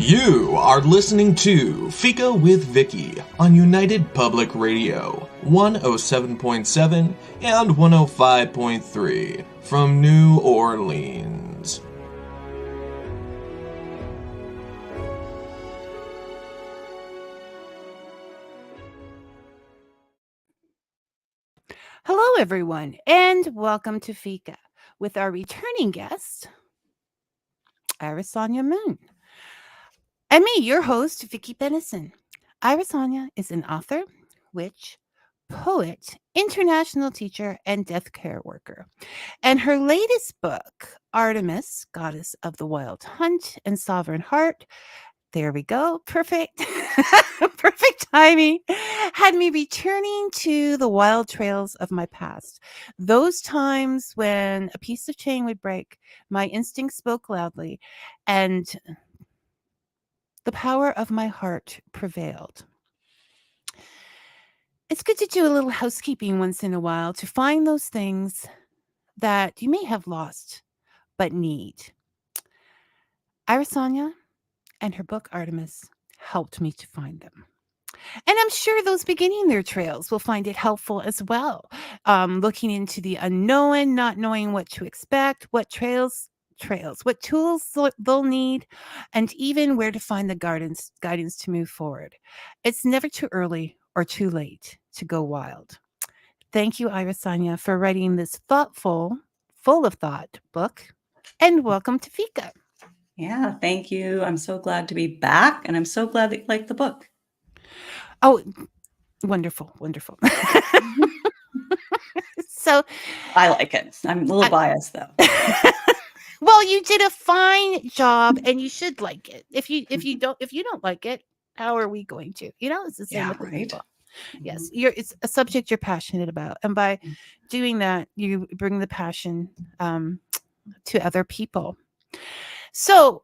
You are listening to Fika with Vicky on United Public Radio, 107.7 and 105.3 from New Orleans. Hello, everyone, and welcome to Fika with our returning guest, Irisanya Moon, and me, your host, Vicky Benison. Irisanya is an author, witch, poet, international teacher, and death care worker. And her latest book, Artemis, Goddess of the Wild Hunt and Sovereign Heart, there we go. Perfect. Perfect timing. Had me returning to the wild trails of my past. Those times when a piece of chain would break, my instinct spoke loudly, and the power of my heart prevailed. It's good to do a little housekeeping once in a while to find those things that you may have lost but need. Irisanya and her book Artemis helped me to find them. And I'm sure those beginning their trails will find it helpful as well. Looking into the unknown, not knowing what to expect, what trails, what tools they'll need, and even where to find the guidance to move forward. It's never too early or too late to go wild. Thank you, Irisanya, for writing this thoughtful, full of thought book. And welcome to Fika. Yeah, thank you. I'm so glad to be back, and I'm so glad that you liked the book. Oh, wonderful, wonderful. So I like it. I'm a little biased, though. Well, you did a fine job, and you should like it. If you don't like it, how are we going to? It's the same with the people. Yes, it's a subject you're passionate about, and by doing that, you bring the passion to other people. So,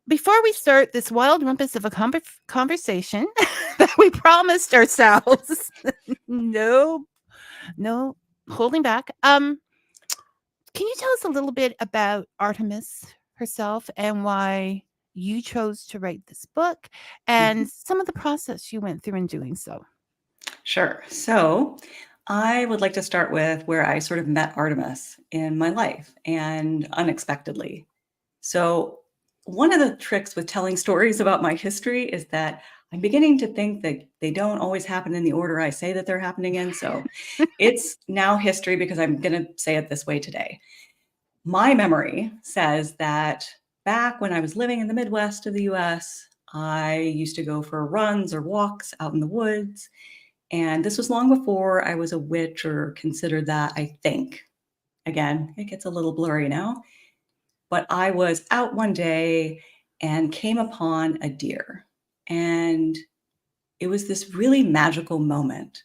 before we start this wild rumpus of a conversation that we promised ourselves, no holding back. Can you tell us a little bit about Artemis herself and why you chose to write this book and some of the process you went through in doing so? Sure. So I would like to start with where I sort of met Artemis in my life, and unexpectedly. So one of the tricks with telling stories about my history is that I'm beginning to think that they don't always happen in the order I say that they're happening in. So it's now history because I'm going to say it this way today. My memory says that back when I was living in the Midwest of the US, I used to go for runs or walks out in the woods. And this was long before I was a witch or considered that, I think. Again, it gets a little blurry now. But I was out one day and came upon a deer. And it was this really magical moment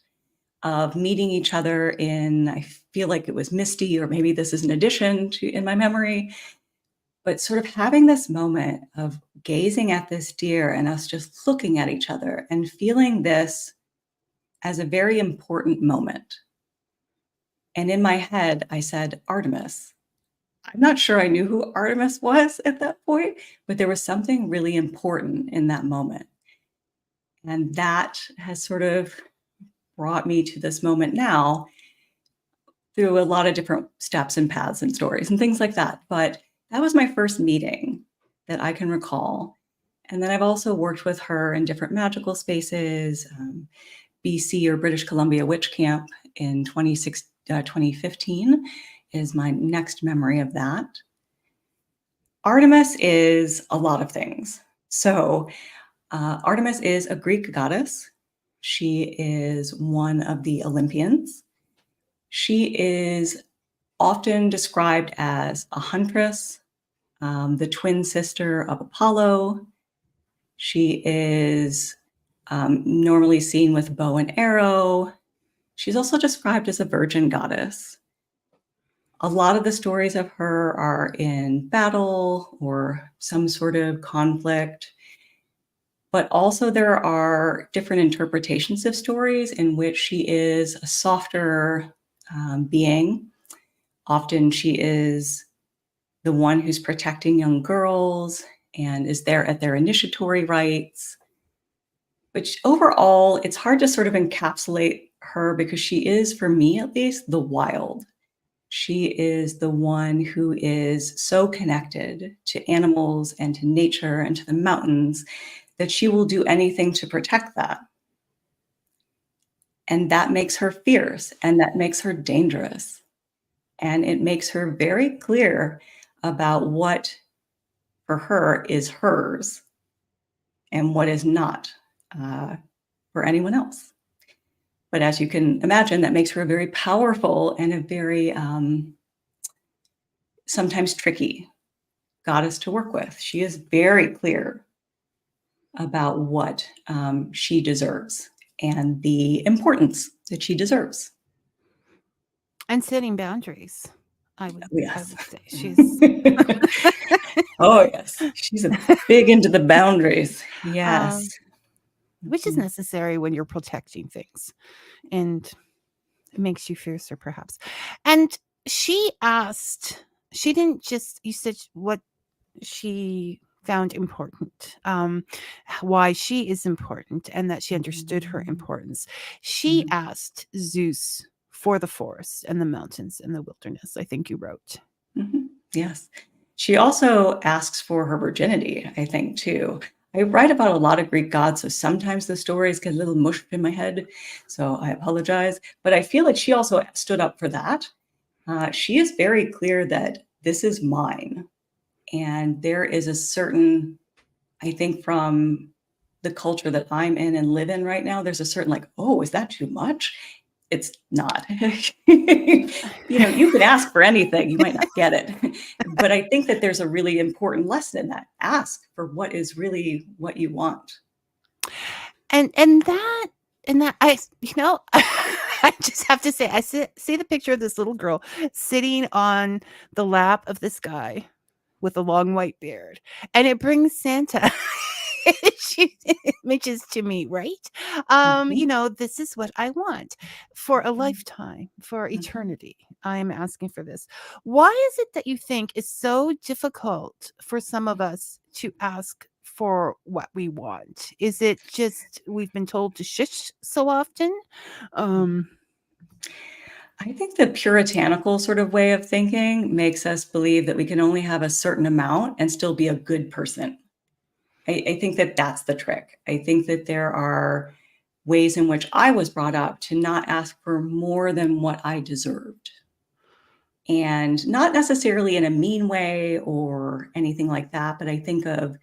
of meeting each other in, I feel like it was misty, or maybe this is an addition to in my memory, but sort of having this moment of gazing at this deer and us just looking at each other and feeling this as a very important moment. And in my head, I said, Artemis. I'm not sure I knew who Artemis was at that point, but there was something really important in that moment. And that has sort of brought me to this moment now through a lot of different steps and paths and stories and things like that. But that was my first meeting that I can recall. And then I've also worked with her in different magical spaces, BC or British Columbia Witch Camp in 2015 is my next memory of that. Artemis is a lot of things. So Artemis is a Greek goddess. She is one of the Olympians. She is often described as a huntress, the twin sister of Apollo. She is normally seen with bow and arrow. She's also described as a virgin goddess. A lot of the stories of her are in battle or some sort of conflict, but also there are different interpretations of stories in which she is a softer being. Often she is the one who's protecting young girls and is there at their initiatory rites. Which overall, it's hard to sort of encapsulate her because she is, for me at least, the wild. She is the one who is so connected to animals and to nature and to the mountains that she will do anything to protect that. And that makes her fierce, and that makes her dangerous. And it makes her very clear about what for her is hers and what is not for anyone else. But as you can imagine, that makes her a very powerful and a very sometimes tricky goddess to work with. She is very clear about what she deserves and the importance that she deserves. And setting boundaries. I would say she's oh yes, she's big into the boundaries. Yes, which is necessary when you're protecting things, and it makes you fiercer, perhaps. And she asked. She didn't just. You said what she found important, why she is important, and that she understood her importance. She asked Zeus for the forest and the mountains and the wilderness, I think you wrote. Yes. She also asks for her virginity, I think, too. I write about a lot of Greek gods, so sometimes the stories get a little mushed in my head, so I apologize. But I feel like she also stood up for that. She is very clear that this is mine. And there is a certain, I think from the culture that I'm in and live in right now, there's a certain like, oh, is that too much? It's not. You know, you can ask for anything, you might not get it. But I think that there's a really important lesson in that. Ask for what is really what you want. And that I, you know, I just have to say, I see the picture of this little girl sitting on the lap of this guy with a long white beard, and it brings Santa images to me, right? You know, this is what I want for a lifetime, for eternity. I am asking for this. Why is it that you think is so difficult for some of us to ask for what we want? Is it just we've been told to shush so often? I think the puritanical sort of way of thinking makes us believe that we can only have a certain amount and still be a good person. I think that that's the trick. I think that there are ways in which I was brought up to not ask for more than what I deserved. And not necessarily in a mean way or anything like that, but I think of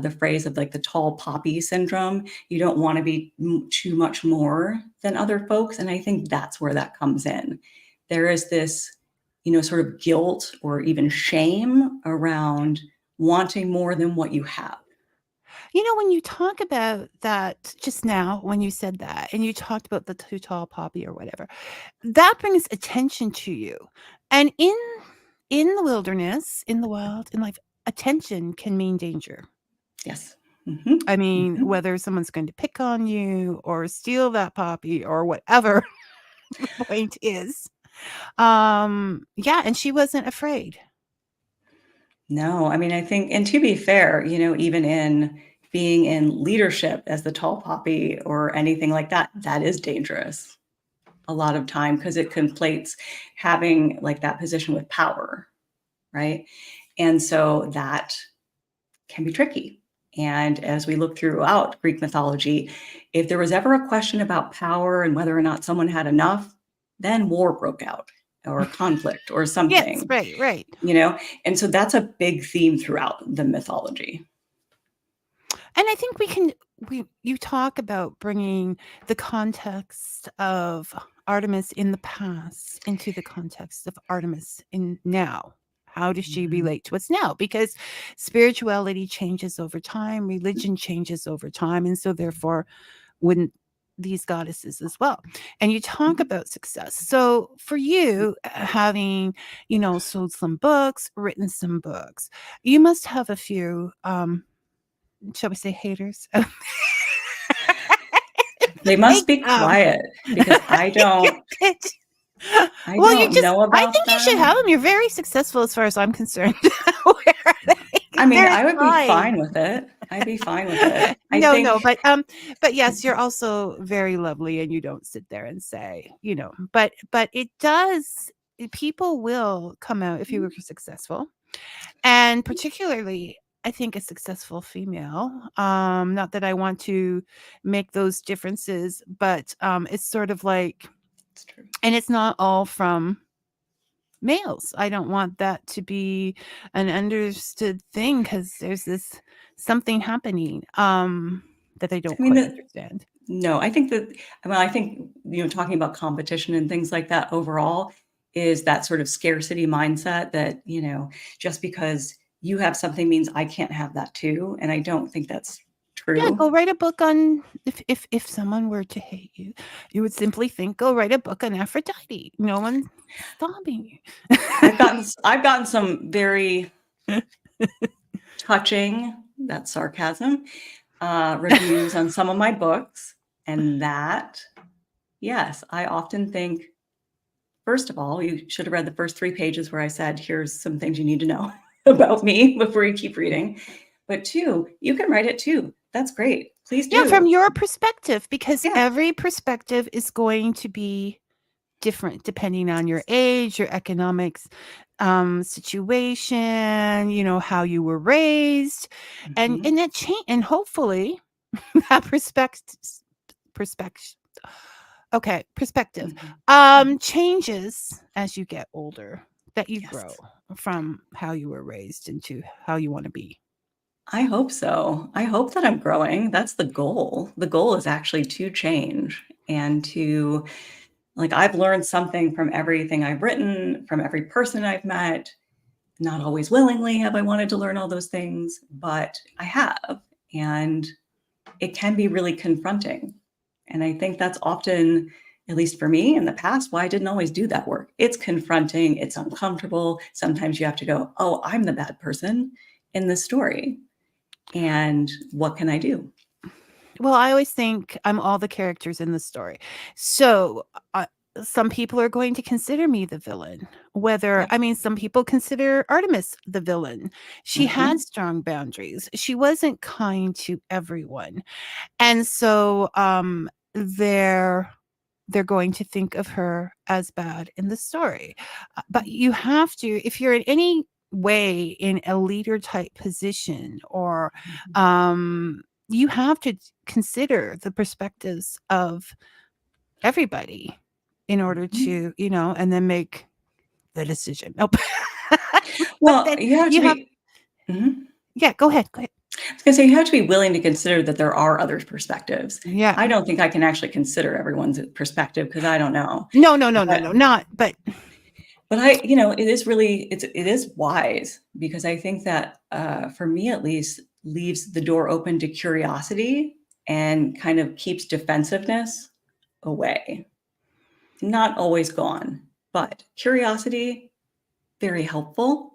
the phrase of like the tall poppy syndrome. You don't want to be too much more than other folks. And I think that's where that comes in. There is this, you know, sort of guilt or even shame around wanting more than what you have. You know, when you talk about that just now, when you said that, and you talked about the too tall poppy or whatever, that brings attention to you. And in the wilderness, in the wild, in life, attention can mean danger. Yes. I mean, whether someone's going to pick on you or steal that poppy or whatever the point is. Yeah, and she wasn't afraid. No, I mean, I think, and to be fair, you know, even in being in leadership as the tall poppy or anything like that, that is dangerous a lot of time because it conflates having like that position with power, right? And so that can be tricky. And as we look throughout Greek mythology, if there was ever a question about power and whether or not someone had enough, then war broke out or conflict or something. Yes, right. You know, and so that's a big theme throughout the mythology. And I think you talk about bringing the context of Artemis in the past into the context of Artemis in now. How does she relate to us now? Because spirituality changes over time, religion changes over time, and so therefore wouldn't these goddesses as well. And you talk about success. So for you, having, you know, sold some books, written some books, you must have a few shall we say haters? They must be quiet because I don't know about I think that. you should have them. You're very successful as far as I'm concerned. I mean, They're I would be fine. fine with it. I'd be fine with it. No, but yes, you're also very lovely, and you don't sit there and say, but it does. People will come out if you were successful, and particularly, I think a successful female. Not that I want to make those differences, but it's sort of like, It's true. and it's not all from males. I don't want that to be an understood thing, because there's this something happening that I don't quite understand. No, I think that, I think, talking about competition and things like that overall is that sort of scarcity mindset that, just because you have something means I can't have that too. And I don't think that's true. Yeah, go write a book on, if someone were to hate you, you would simply think, go write a book on Aphrodite. No one's stopping you. I've gotten some very touching, that's sarcasm, reviews on some of my books. And that, yes, I often think, first of all, you should have read the first 3 pages where I said, here's some things you need to know about me before you keep reading. But 2, you can write it too. That's great. Please do. Yeah, from your perspective, because every perspective is going to be different depending on your age, your economics, situation, how you were raised, and that change, and hopefully that perspective changes as you get older, that you grow from how you were raised into how you want to be. I hope so. I hope that I'm growing. That's the goal. The goal is actually to change and to, I've learned something from everything I've written, from every person I've met. Not always willingly have I wanted to learn all those things, but I have. And it can be really confronting. And I think that's often, at least for me in the past, why I didn't always do that work. It's confronting. It's uncomfortable. Sometimes you have to go, oh, I'm the bad person in this story. And what can I do? Well, I always think I'm all the characters in the story. So some people are going to consider me the villain. Some people consider Artemis the villain. She had strong boundaries. She wasn't kind to everyone. And so they're going to think of her as bad in the story. But you have to, if you're in any way in a leader type position, or you have to consider the perspectives of everybody in order to, and then make the decision. Nope. Well, Yeah, go ahead. I was going to say, you have to be willing to consider that there are other perspectives. Yeah. I don't think I can actually consider everyone's perspective because I don't know. No, not. But it is really, it is wise, because I think that for me, at least, leaves the door open to curiosity and kind of keeps defensiveness away. Not always gone, but curiosity, very helpful.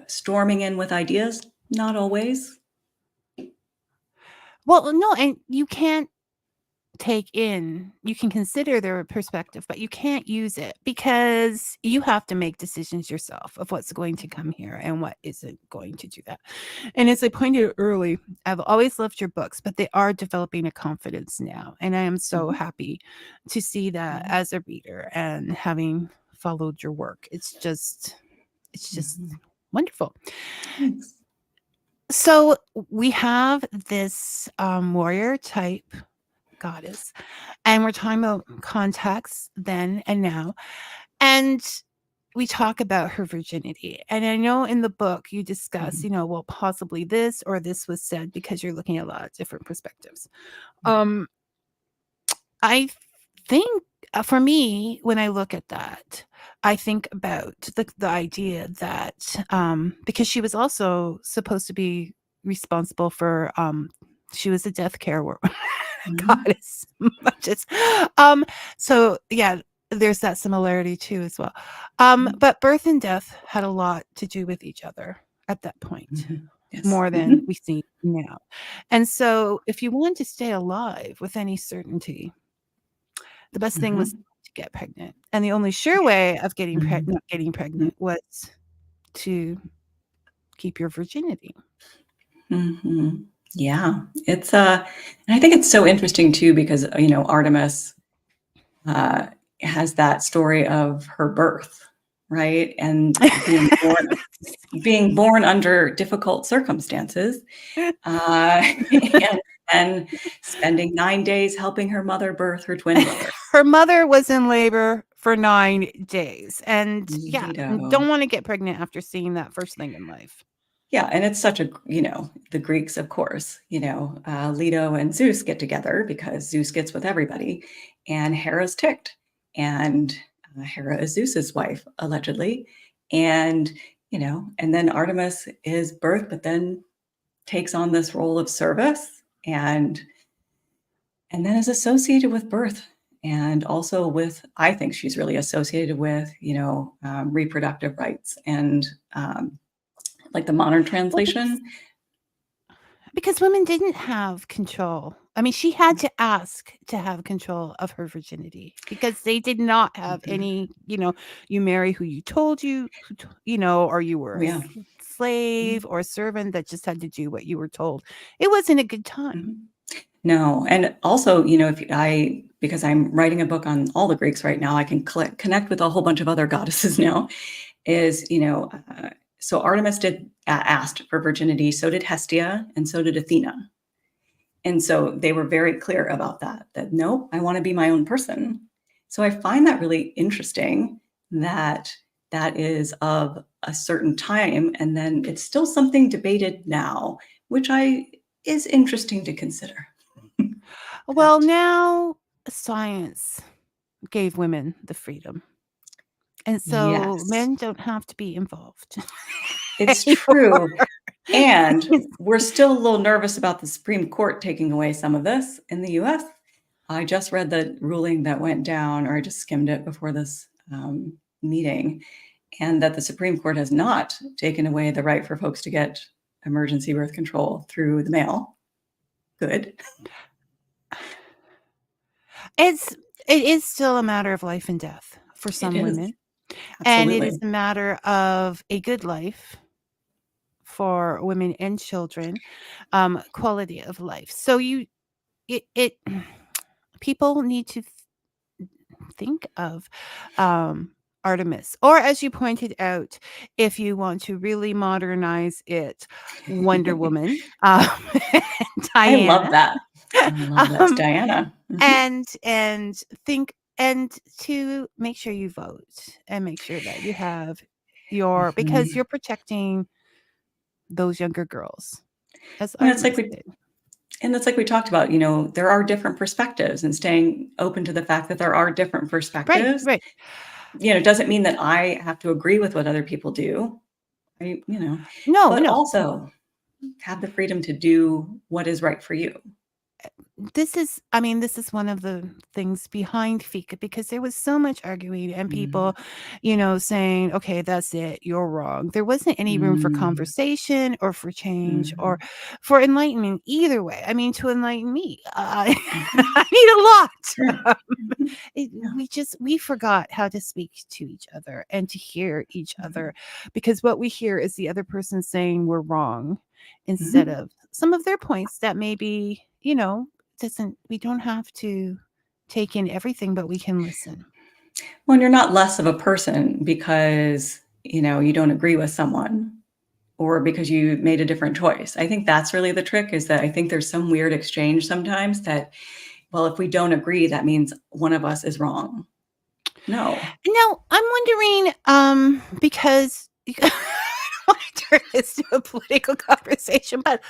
Storming in with ideas, not always. Well, no, and you can consider their perspective, but you can't use it, because you have to make decisions yourself of what's going to come here and what isn't going to do that. And as I pointed out early, I've always loved your books, but they are developing a confidence now. And I am so happy to see that as a reader and having followed your work. It's just wonderful. Thanks. So we have this warrior type goddess, and we're talking about contexts then and now, and we talk about her virginity. And I know in the book you discuss, well, possibly this or this was said, because you're looking at a lot of different perspectives. I think for me, when I look at that, I think about the idea that because she was also supposed to be responsible for she was a death care goddess. So yeah, there's that similarity too as well. But birth and death had a lot to do with each other at that point. Yes. More than we see now. And so if you wanted to stay alive with any certainty, the best thing was to get pregnant. And the only sure way of getting not getting pregnant was to keep your virginity. Mm-hmm. Yeah, it's and I think it's so interesting too because Artemis has that story of her birth, right, and being born under difficult circumstances, and spending 9 days helping her mother birth her twin brother. Her mother was in labor for 9 days, and Neato. don't want to get pregnant after seeing that first thing in life. Yeah, and it's such a, the Greeks, of course, Leto and Zeus get together because Zeus gets with everybody, and Hera's ticked, and Hera is Zeus's wife, allegedly, and then Artemis is birthed, but then takes on this role of service, and then is associated with birth, and also with, I think she's really associated with, reproductive rights and like the modern translation. Because women didn't have control. I mean, she had to ask to have control of her virginity because they did not have any, you marry who you told you, or you were a slave or a servant that just had to do what you were told. It wasn't a good time. No. And also, because I'm writing a book on all the Greeks right now, I can connect with a whole bunch of other goddesses now, is, so Artemis asked for virginity, so did Hestia, and so did Athena. And so they were very clear about that no, I want to be my own person. So I find that really interesting that is of a certain time, and then it's still something debated now, which is interesting to consider. Well, now science gave women the freedom. And so men don't have to be involved. It's true. And we're still a little nervous about the Supreme Court taking away some of this in the US. I just read the ruling that went down, or I just skimmed it before this meeting, and that the Supreme Court has not taken away the right for folks to get emergency birth control through the mail. Good. It is still a matter of life and death for some women. Absolutely. And it is a matter of a good life for women and children, quality of life. So people need to think of Artemis, or as you pointed out, if you want to really modernize it, Wonder Woman. Diana. I love that. That's Diana. And think, and to make sure you vote and make sure that you have because you're protecting those younger girls. And it's like we talked about, there are different perspectives, and staying open to the fact that there are different perspectives. Right. Doesn't mean that I have to agree with what other people do. No. Also have the freedom to do what is right for you. This is one of the things behind Fika, because there was so much arguing and people, saying, okay, that's it, you're wrong. There wasn't any room for conversation or for change or for enlightenment either way. I mean, to enlighten me, I need a lot. We forgot how to speak to each other and to hear each other, because what we hear is the other person saying we're wrong instead of some of their points that maybe, we don't have to take in everything, but we can listen. Well, and you're not less of a person because, you don't agree with someone or because you made a different choice. I think that's really the trick, is that I think there's some weird exchange sometimes that, well, if we don't agree, that means one of us is wrong. No, I'm wondering, because I want to turn this to a political conversation, but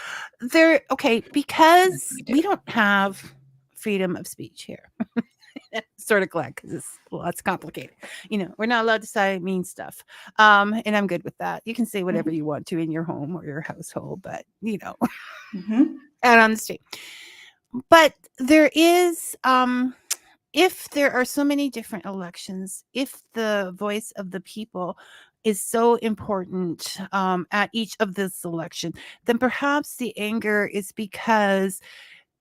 because we don't have freedom of speech here. Sort of glad, because it's complicated. We're not allowed to say mean stuff, and I'm good with that. You can say whatever you want to in your home or your household, but out on the street. But there is, if there are so many different elections, if the voice of the people is so important at each of this election, then perhaps the anger is because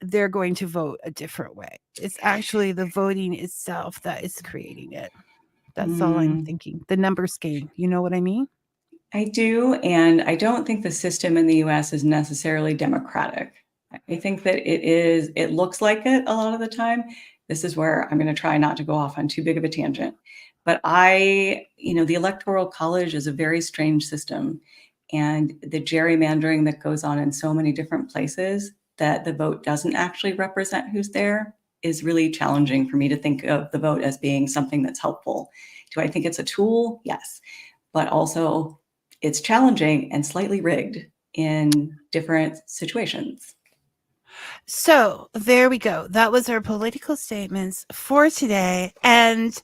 they're going to vote a different way. It's actually the voting itself that is creating it. That's all I'm thinking. The numbers game. You know what I mean? I do, and I don't think the system in the US is necessarily democratic. I think that it looks like it a lot of the time. This is where I'm going to try not to go off on too big of a tangent. But the Electoral College is a very strange system. And the gerrymandering that goes on in so many different places that the vote doesn't actually represent who's there is really challenging for me to think of the vote as being something that's helpful. Do I think it's a tool? Yes. But also, it's challenging and slightly rigged in different situations. So there we go. That was our political statements for today. And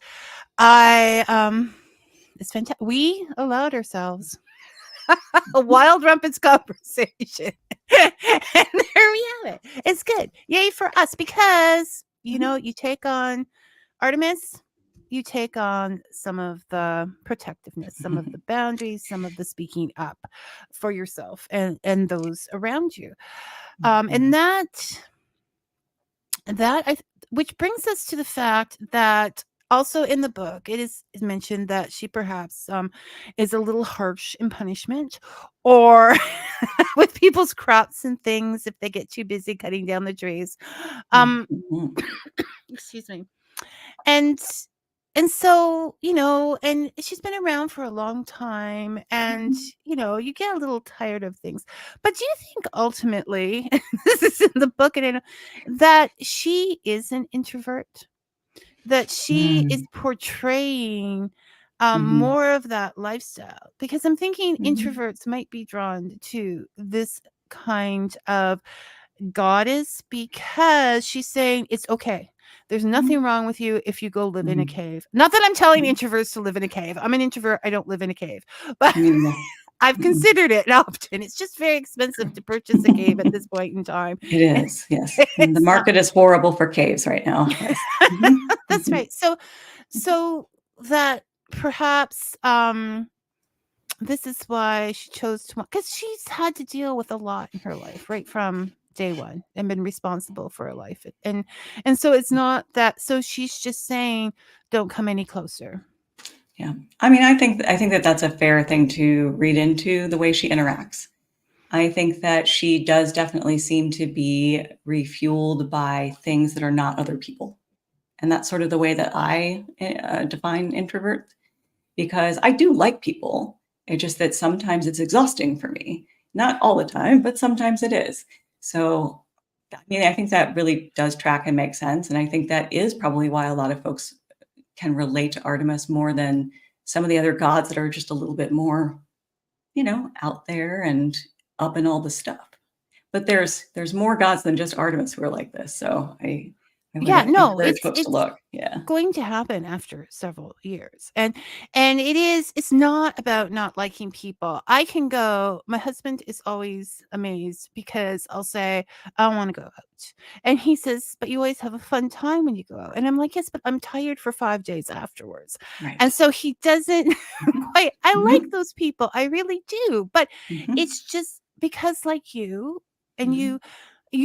it's fantastic. We allowed ourselves a wild rumpets conversation. And there we have it. It's good. Yay for us, because, you take on Artemis, you take on some of the protectiveness, some of the boundaries, some of the speaking up for yourself and those around you. And which brings us to the fact that also in the book, it is mentioned that she perhaps is a little harsh in punishment, or with people's crops and things if they get too busy cutting down the trees. Excuse me. And so, and she's been around for a long time, and, you get a little tired of things. But do you think ultimately, this is in the book, and that she is an introvert? That she is portraying more of that lifestyle? Because I'm thinking introverts might be drawn to this kind of goddess, because she's saying it's okay. There's nothing wrong with you if you go live in a cave. Not that I'm telling introverts to live in a cave. I'm an introvert. I don't live in a cave. But I've considered it often. It's just very expensive to purchase a cave at this point in time. It is, yes. The market is horrible for caves right now. Yes. That's right. So that perhaps this is why she chose to, because she's had to deal with a lot in her life right from day one and been responsible for her life, and so it's not that, so she's just saying don't come any closer. Yeah, I think that that's a fair thing to read into the way she interacts. I think that she does definitely seem to be refueled by things that are not other people, and that's sort of the way that I define introvert, because I do like people. It's just that sometimes it's exhausting for me. Not all the time, but sometimes it is. So, I think that really does track and make sense. And I think that is probably why a lot of folks can relate to Artemis more than some of the other gods that are just a little bit more, out there and up in all the stuff. But there's more gods than just Artemis who are like this. So I would encourage folks to look. Yeah, going to happen after several years, and it's not about not liking people. I can go. My husband is always amazed because I'll say I want to go out, and he says, "But you always have a fun time when you go out." And I'm like, "Yes, but I'm tired for 5 days afterwards." right. And so he doesn't quite. I like those people, I really do, but it's just because, like you, and you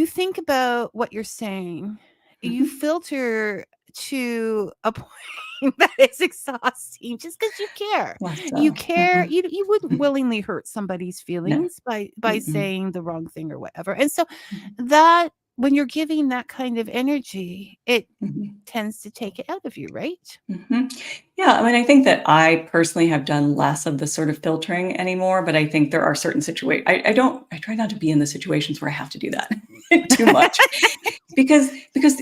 think about what you're saying. You filter to a point that is exhausting just because you care. You care. You wouldn't willingly hurt somebody's feelings by saying the wrong thing or whatever. And so that, when you're giving that kind of energy, it tends to take it out of you, right? Yeah, I think that I personally have done less of the sort of filtering anymore, but I think there are certain situations. I try not to be in the situations where I have to do that too much, because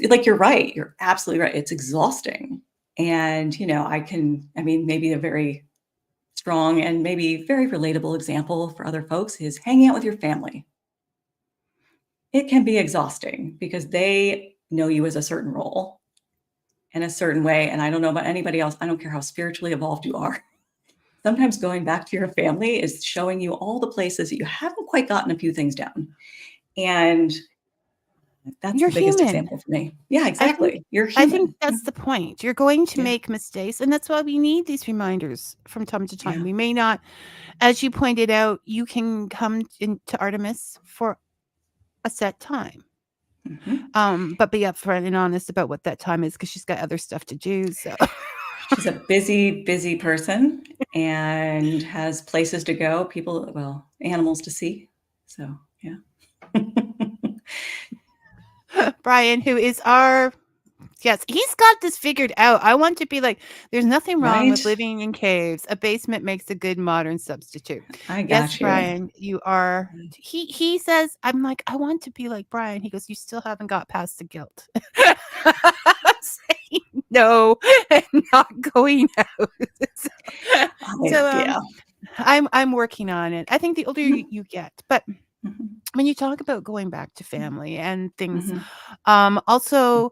like you're right, you're absolutely right. It's exhausting, and maybe a very strong and maybe very relatable example for other folks is hanging out with your family. It can be exhausting because they know you as a certain role in a certain way. And I don't know about anybody else. I don't care how spiritually evolved you are. Sometimes going back to your family is showing you all the places that you haven't quite gotten a few things down. And that's You're the biggest human. example for me. Yeah, exactly. You're human. I think that's the point. You're going to make mistakes. And that's why we need these reminders from time to time. We may not, as you pointed out, you can come into Artemis for a set time. But be upfront and honest about what that time is, because she's got other stuff to do. So She's a busy, busy person and has places to go, people, well, animals to see. So, yeah. Brian, who is our yes, he's got this figured out. I want to be like, there's nothing wrong with Right? living in caves. A basement makes a good modern substitute. I Yes, got you. Brian, you are. He says, I'm like, I want to be like Brian. He goes, you still haven't got past the guilt. I'm saying no, and not going out. so Yeah. I'm working on it. I think the older Mhm. you get, but Mhm. when you talk about going back to family and things, Mhm. also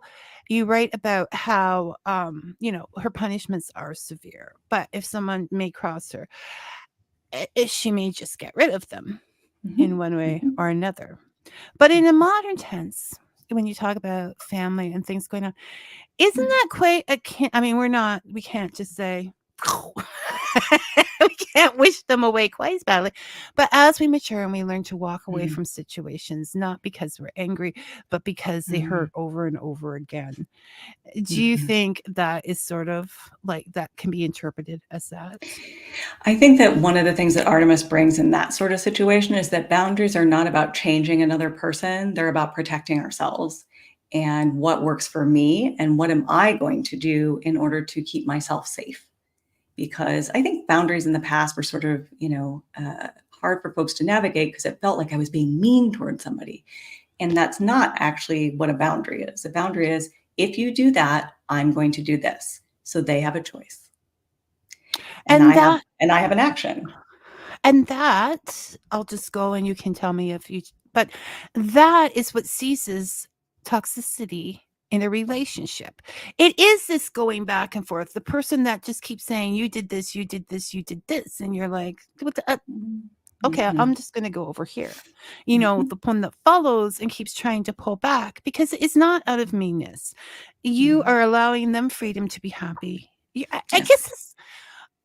you write about how her punishments are severe, but if someone may cross her, she may just get rid of them in Mhm. one way Mhm. or another. But in a modern tense, when you talk about family and things going on, isn't that quite I mean, we can't just say we can't wish them away quite as badly. But as we mature and we learn to walk away from situations, not because we're angry, but because they hurt over and over again. Do you Mhm. think that is sort of like that can be interpreted as that? I think that one of the things that Artemis brings in that sort of situation is that boundaries are not about changing another person. They're about protecting ourselves and what works for me and what am I going to do in order to keep myself safe. Because I think boundaries in the past were sort of, hard for folks to navigate because it felt like I was being mean towards somebody. And that's not actually what a boundary is. A boundary is if you do that, I'm going to do this. So they have a choice. And And I have an action. I'll just go and you can tell me if you but that is what ceases toxicity in a relationship. It is this going back and forth. The person that just keeps saying, you did this, you did this, you did this. And you're like, what the, okay, I'm just going to go over here. The one that follows and keeps trying to pull back because it's not out of meanness. You are allowing them freedom to be happy. I Yes. guess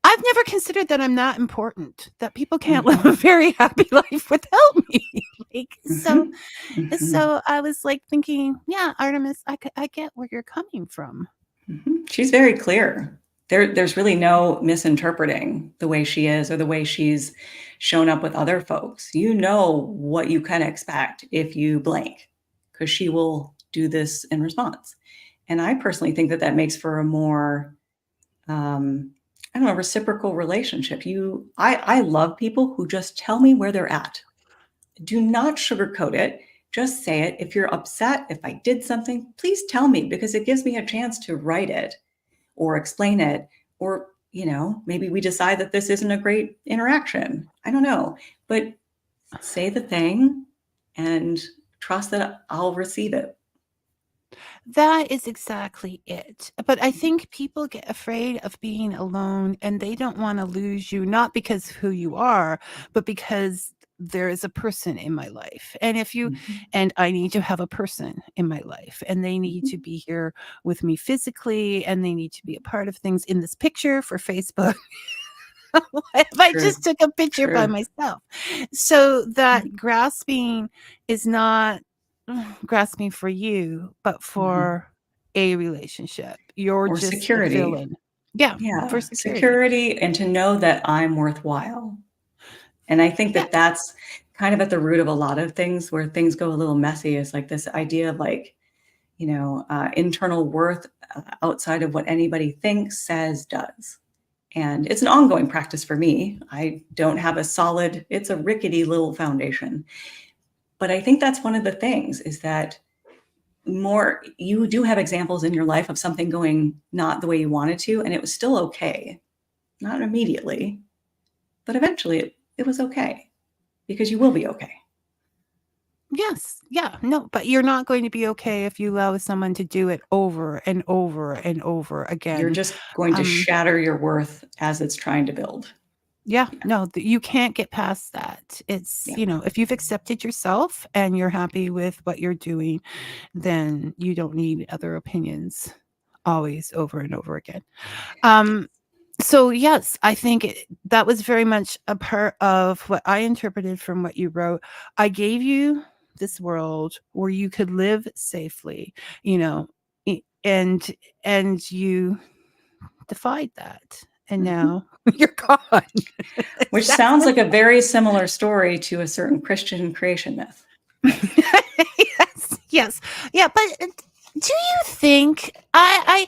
I've never considered that I'm not important, that people can't live a very happy life without me. So I was like thinking, yeah, Artemis, I get where you're coming from. She's very clear. There's really no misinterpreting the way she is or the way she's shown up with other folks. You know what you can expect if you blank, because she will do this in response. And I personally think that that makes for a more, I don't know, reciprocal relationship. I love people who just tell me where they're at. Do not sugarcoat it. Just say it. If you're upset, if I did something, please tell me because it gives me a chance to write it or explain it. Or, maybe we decide that this isn't a great interaction. I don't know. But say the thing and trust that I'll receive it. That is exactly it. But I think people get afraid of being alone and they don't want to lose you, not because of who you are, but because there is a person in my life. And I need to have a person in my life and they need to be here with me physically and they need to be a part of things in this picture for Facebook. If I True. just took a picture by myself. So that grasping is not grasping for you, but for a relationship. You're Or just a security. fill-in. Yeah, Yeah, for security. security and to know that I'm worthwhile. And I think Yeah. that that's kind of at the root of a lot of things where things go a little messy is like this idea of like, internal worth outside of what anybody thinks, says, does. And it's an ongoing practice for me. I don't have it's a rickety little foundation. But I think that's one of the things is that you do have examples in your life of something going not the way you wanted to, and it was still okay. Not immediately, but eventually it was okay because you will be okay. Yes. Yeah. No, but you're not going to be okay if you allow someone to do it over and over and over You're again. just going to shatter your worth as it's trying to build. Yeah, no, you can't get past that. It's, Yeah. if you've accepted yourself and you're happy with what you're doing, then you don't need other opinions always over and over again. So yes, I think that was very much a part of what I interpreted from what you wrote. I gave you this world where you could live safely, and you defied that. And now you're gone. Which sounds like a very similar story to a certain Christian creation myth. Yes. Yeah, but do you think I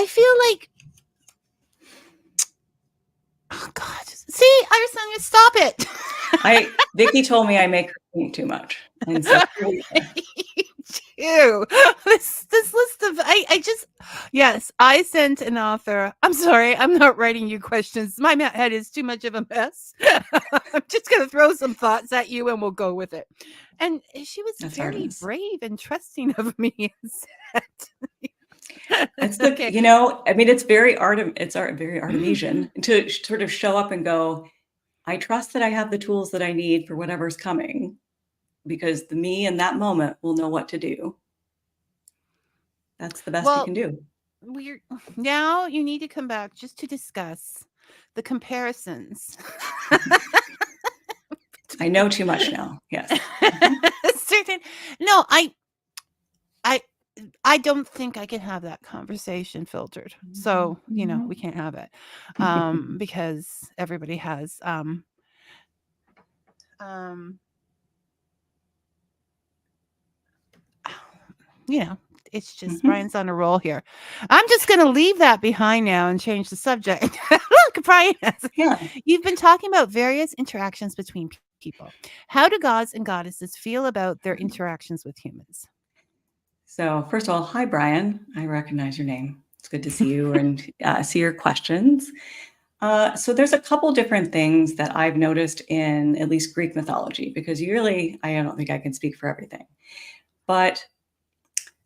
feel like, oh God, see, Irisanya, stop it. Vicky told me I make her think too much. And so this list of yes, I sent an author. I'm sorry, I'm not writing you questions. My head is too much of a mess. I'm just gonna throw some thoughts at you and we'll go with it. And she was very Artemis. brave and trusting of me and said, it's the, okay. you know, I mean, it's very very Artemisian to sort of show up and go, I trust that I have the tools that I need for whatever's coming, because the me in that moment will know what to do. That's the best you can do. Now you need to come back just to discuss the comparisons. I know too much now. Yes. No, I don't think I can have that conversation filtered. So, you know, we can't have it. Because everybody has you know, it's just Brian's on a roll here. I'm just going to leave that behind now and change the subject. Look, Brian, you've been talking about various interactions between people. How do gods and goddesses feel about their interactions with humans? So first of all, hi, Brian. I recognize your name. It's good to see you and see your questions. So there's a couple different things that I've noticed in at least Greek mythology, because I don't think I can speak for everything. But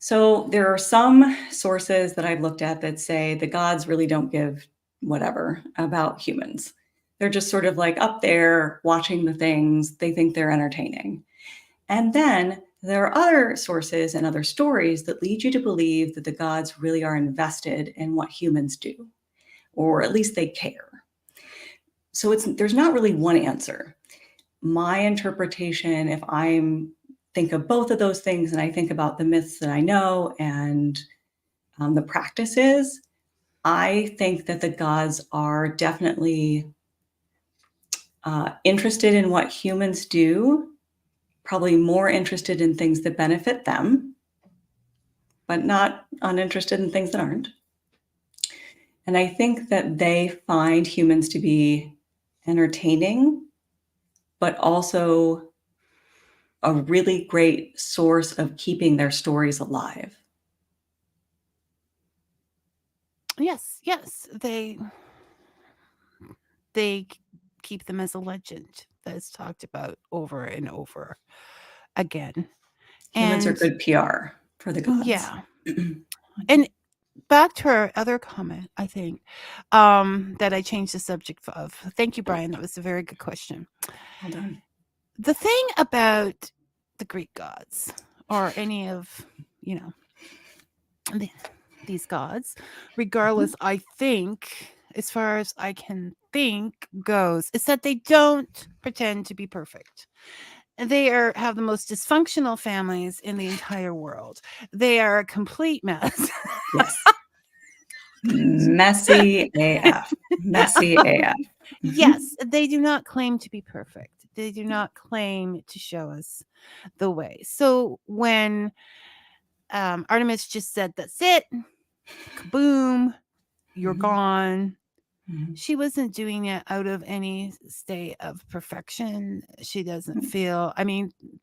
so there are some sources that I've looked at that say the gods really don't give whatever about humans. They're just sort of like up there watching the things. They think they're entertaining. And then there are other sources and other stories that lead you to believe that the gods really are invested in what humans do, or at least they care. So there's not really one answer. My interpretation, if I'm think of both of those things and I think about the myths that I know and the practices, I think that the gods are definitely interested in what humans do, probably more interested in things that benefit them, but not uninterested in things that aren't. And I think that they find humans to be entertaining, but also a really great source of keeping their stories alive. Yes. They keep them as a legend that's talked about over and over again. Humans are good PR for the gods. Yeah. And back to our other comment, I think, that I changed the subject of. Thank you, Brian. That was a very good question. Well done. The thing about the Greek gods, or any of, these gods, regardless, I think, as far as I can think goes, is that they don't pretend to be perfect. They have the most dysfunctional families in the entire world. They are a complete mess. Yes. Messy AF. Messy AF. Yes, they do not claim to be perfect. They do not claim to show us the way. So when Artemis just said, that's it, kaboom, you're gone. She wasn't doing it out of any state of perfection. She doesn't feel,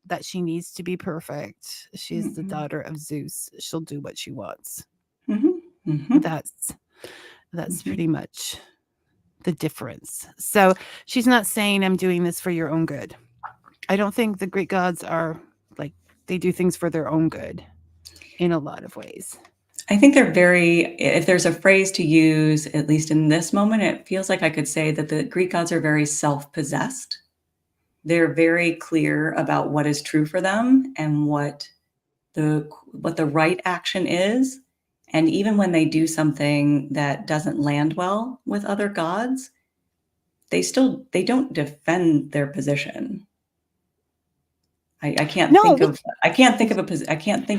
that she needs to be perfect. She's the daughter of Zeus. She'll do what she wants. That's pretty much the difference. So she's not saying, I'm doing this for your own good. I don't think the Greek gods are like, they do things for their own good in a lot of ways. I think if there's a phrase to use, at least in this moment, it feels like I could say that the Greek gods are very self-possessed. They're very clear about what is true for them and what the right action is. And even when they do something that doesn't land well with other gods, they don't defend their position. I can't think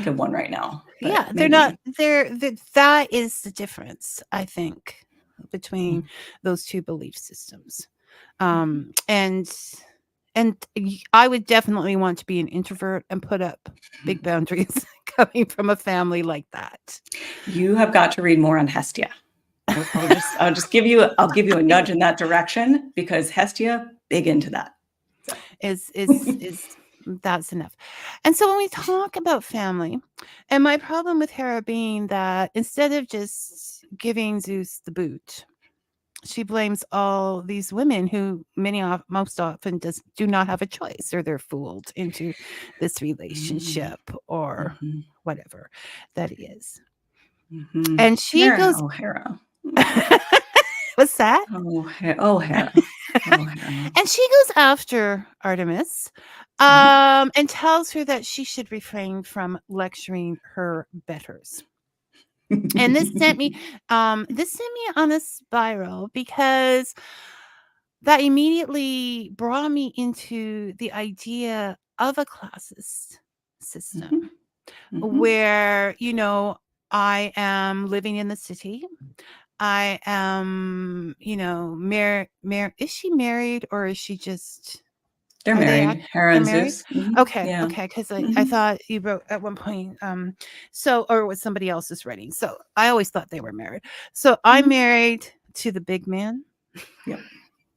of one right now. Yeah, they're not. That is the difference, I think. between those two belief systems. And I would definitely want to be an introvert and put up big boundaries coming from a family like that. You have got to read more on Hestia. I'll give you a nudge in that direction, because Hestia, big into that. So. Is that's enough. And so when we talk about family, and my problem with Hera being that instead of just giving Zeus the boot, she blames all these women who most often do not have a choice, or they're fooled into this relationship or whatever that is. And she Hera, goes, Hera. What's that? Hera. And she goes after Artemis, and tells her that she should refrain from lecturing her betters. And this sent me on a spiral, because that immediately brought me into the idea of a classist system where, I am living in the city. I am, is she married, or is she just... They're married. Hera and Zeus. Okay. Because I thought you wrote at one point, or was somebody else's writing. So I always thought they were married. So I'm married to the big man. Yep.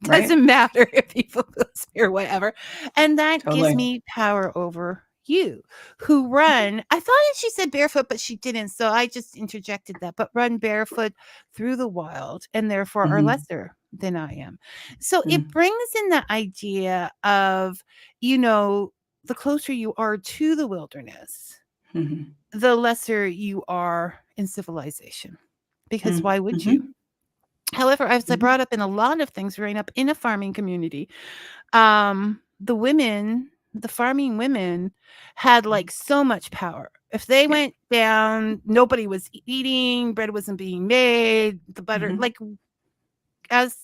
Doesn't matter if people lose me or whatever. And that gives me power over you, who run. I thought she said barefoot, but she didn't. So I just interjected that, but run barefoot through the wild, and therefore are lesser than I am. So it brings in the idea of, the closer you are to the wilderness, the lesser you are in civilization, because why would you? However, as I brought up in a lot of things growing up in a farming community, the farming women had like so much power. If they went down, nobody was eating, bread wasn't being made, the butter, like as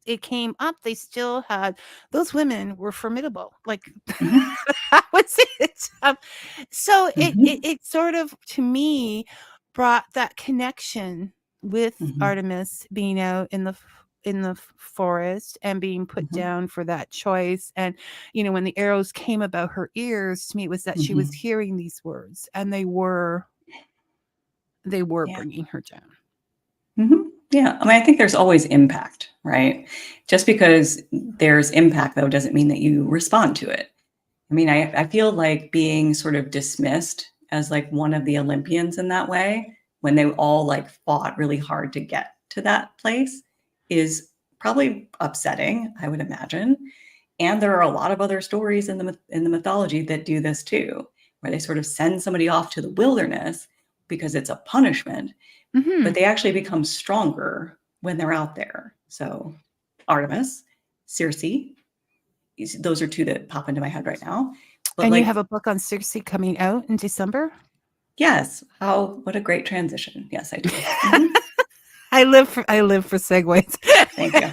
it came up, they still had, those women were formidable. Like that was it. So it sort of, to me, brought that connection with Artemis being out in the forest and being put down for that choice. And when the arrows came about her ears, to me it was that she was hearing these words, and they were bringing her down. Yeah, I think there's always impact, right? Just because there's impact, though, doesn't mean that you respond to it. I feel like being sort of dismissed as like one of the Olympians in that way, when they all like fought really hard to get to that place, is probably upsetting, I would imagine. And there are a lot of other stories in the mythology that do this too, where they sort of send somebody off to the wilderness because it's a punishment, but they actually become stronger when they're out there. So Artemis, Circe, those are two that pop into my head right now. But and you have a book on Circe coming out in December? Yes. What a great transition. Yes, I do. I live for segues. Thank you.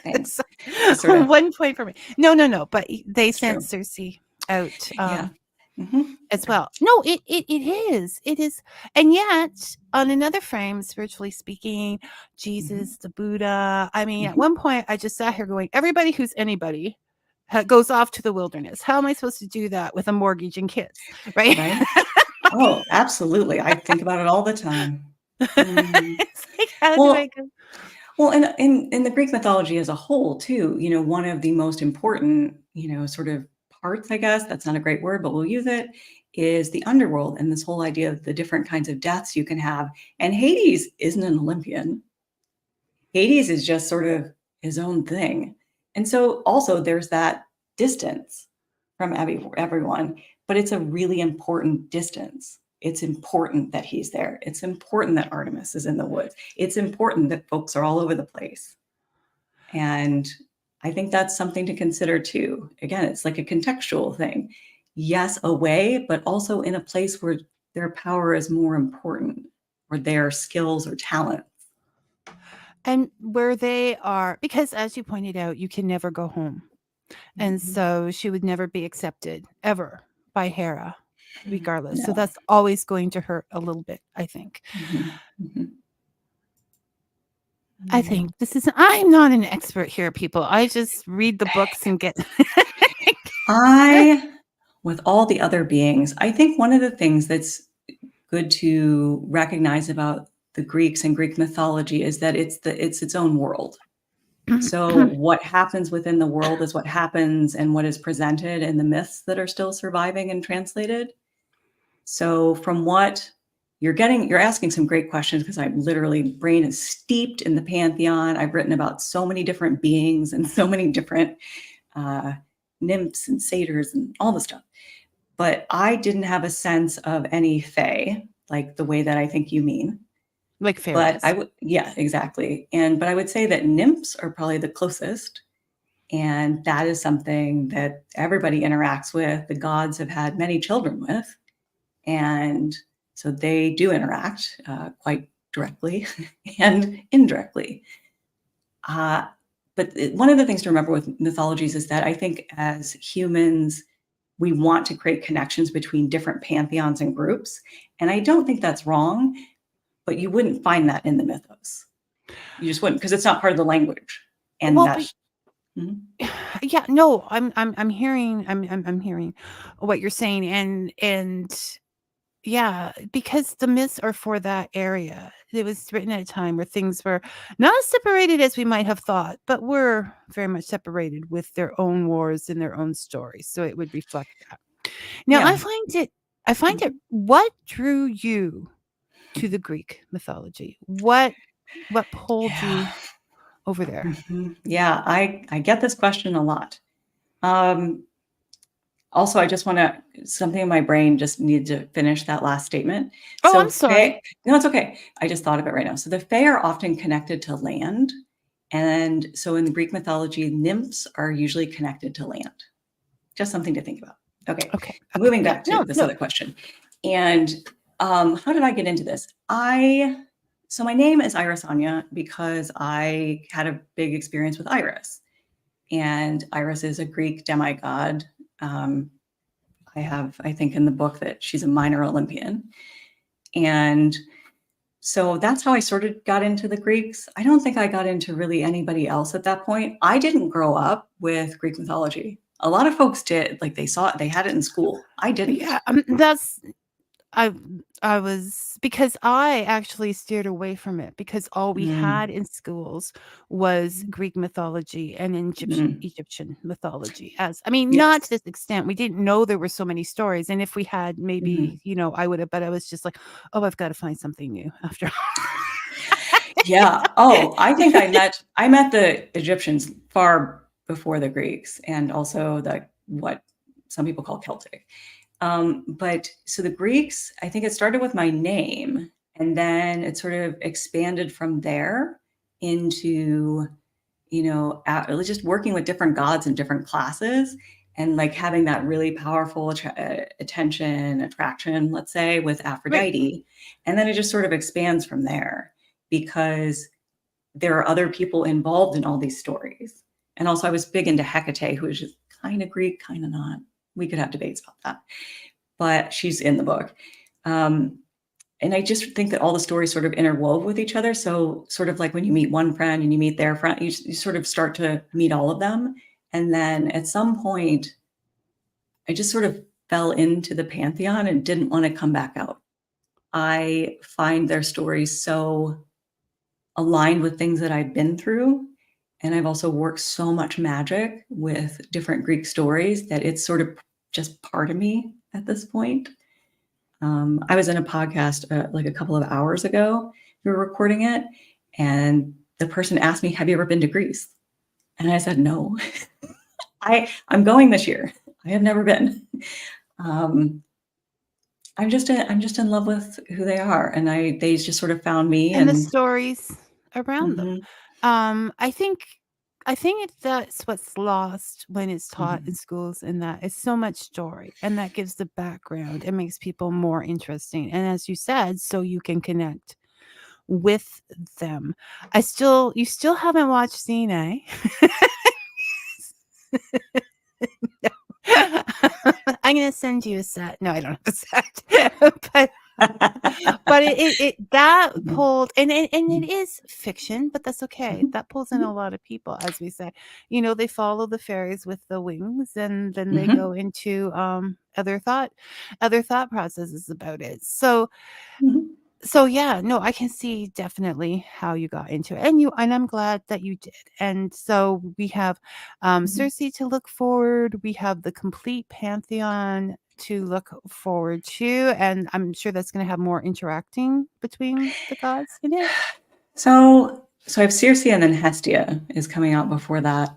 Thanks. One point for me. No. But they sent Circe out as well. No, it is. It is. And yet, on another frame, spiritually speaking, Jesus, the Buddha. At one point, I just sat here going, everybody who's anybody goes off to the wilderness. How am I supposed to do that with a mortgage and kids? Right? Oh, absolutely. I think about it all the time. It's like, how do I go? Well, and in the Greek mythology as a whole, too, one of the most important, sort of parts, I guess, that's not a great word, but we'll use it, is the underworld and this whole idea of the different kinds of deaths you can have. And Hades isn't an Olympian. Hades is just sort of his own thing. And so also there's that distance from everyone, but it's a really important distance. It's important that he's there. It's important that Artemis is in the woods. It's important that folks are all over the place. And I think that's something to consider too. Again, it's like a contextual thing. Yes, away, but also in a place where their power is more important, or their skills or talents. And where they are, because as you pointed out, you can never go home. And so she would never be accepted ever by Hera, regardless. No. So that's always going to hurt a little bit, I think. I think this is, I'm not an expert here, people. I just read the books and get. With all the other beings, I think one of the things that's good to recognize about the Greeks and Greek mythology is that it's its own world. So what happens within the world is what happens and what is presented in the myths that are still surviving and translated. So from what you're asking some great questions, because I'm literally, brain is steeped in the pantheon. I've written about so many different beings and so many different nymphs and satyrs and all the stuff. But I didn't have a sense of any fae, like the way that I think you mean. Like fairies. But yeah, exactly. But I would say that nymphs are probably the closest. And that is something that everybody interacts with. The gods have had many children with. And so they do interact quite directly and indirectly. But one of the things to remember with mythologies is that I think as humans, we want to create connections between different pantheons and groups. And I don't think that's wrong. But you wouldn't find that in the mythos. You just wouldn't, because it's not part of the language. And that's yeah, no, I'm hearing what you're saying, and yeah, because the myths are for that area. It was written at a time where things were not as separated as we might have thought, but were very much separated with their own wars and their own stories. So it would reflect that. Now, I find it. What drew you to the Greek mythology? What pulled you over there? Yeah, I get this question a lot. Also, I just want to, something in my brain just needed to finish that last statement. Oh, I'm sorry. No, it's okay. I just thought of it right now. So the fae are often connected to land. And so in the Greek mythology, nymphs are usually connected to land. Just something to think about. Okay. Moving back to this other question. And how did I get into this? So my name is Irisanya because I had a big experience with Iris. And Iris is a Greek demigod. I think in the book that she's a minor Olympian. And so that's how I sort of got into the Greeks. I don't think I got into really anybody else at that point. I didn't grow up with Greek mythology. A lot of folks did. Like they had it in school. I didn't. Yeah, I was, because I actually steered away from it because all we had in schools was Greek mythology and Egyptian mythology. Not to this extent. We didn't know there were so many stories, and if we had, maybe I would have. But I was just like, oh, I've got to find something new after. Yeah. Oh, I think I met the Egyptians far before the Greeks, and also what some people call Celtic. But so the Greeks, I think it started with my name, and then it sort of expanded from there into, just working with different gods in different classes, and like having that really powerful attraction, let's say, with Aphrodite. Right. And then it just sort of expands from there because there are other people involved in all these stories. And also I was big into Hecate, who is just kind of Greek, kind of not. We could have debates about that, but she's in the book. And I just think that all the stories sort of interwove with each other. So sort of like when you meet one friend and you meet their friend, you sort of start to meet all of them. And then at some point, I just sort of fell into the pantheon and didn't want to come back out. I find their stories so aligned with things that I've been through. And I've also worked so much magic with different Greek stories that it's sort of just part of me at this point. I was in a podcast like a couple of hours ago. We were recording it, and the person asked me, "Have you ever been to Greece?" And I said, "No." I'm going this year. I have never been. I'm just in love with who they are, and they just sort of found me and the stories around them. I think that's what's lost when it's taught in schools, and that it's so much story, and that gives the background. It makes people more interesting, and as you said, so you can connect with them. You still haven't watched CNA. No. I'm gonna send you a set. No, I don't have a set. But But that pulled, and it is fiction, but that's okay. That pulls in a lot of people, as we say. They follow the fairies with the wings, and then they go into other thought processes about it. So yeah, no, I can see definitely how you got into it, and I'm glad that you did. And so we have Circe to look forward. We have the complete pantheon to look forward to, and I'm sure that's going to have more interacting between the gods in it. So I have Circe, and then Hestia is coming out before that.